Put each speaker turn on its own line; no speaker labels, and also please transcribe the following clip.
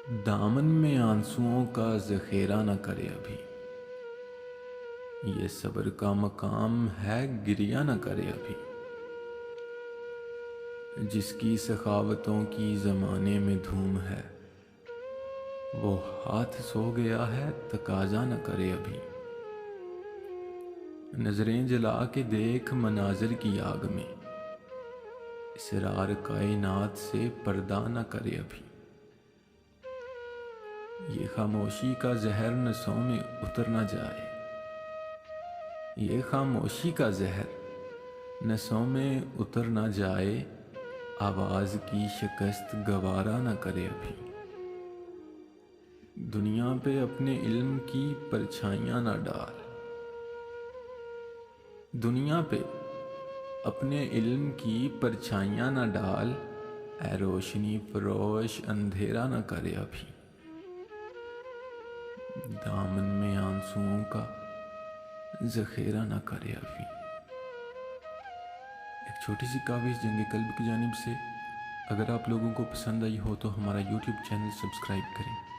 دامن میں آنسوؤں کا ذخیرہ نہ کرے ابھی، یہ صبر کا مقام ہے گریہ نہ کرے ابھی۔ جس کی سخاوتوں کی زمانے میں دھوم ہے، وہ ہاتھ سو گیا ہے تقاضا نہ کرے ابھی۔ نظریں جلا کے دیکھ مناظر کی آگ میں، اسرار کائنات سے پردہ نہ کرے ابھی۔ یہ خاموشی کا زہر نسوں میں اتر نہ جائے، یہ خاموشی کا زہر نسوں میں اتر نہ جائے، آواز کی شکست گوارا نہ کرے ابھی۔ دنیا پہ اپنے علم کی پرچھائیاں نہ ڈال، دنیا پہ اپنے علم کی پرچھائیاں نہ ڈال، اے روشنی فروش اندھیرا نہ کرے ابھی۔ دامن میں آنسوؤں کا ذخیرہ نہ کرے ابھی۔ ایک چھوٹی سی کاوش جنگ قلب کی جانب سے۔ اگر آپ لوگوں کو پسند آئی ہو تو ہمارا یوٹیوب چینل سبسکرائب کریں۔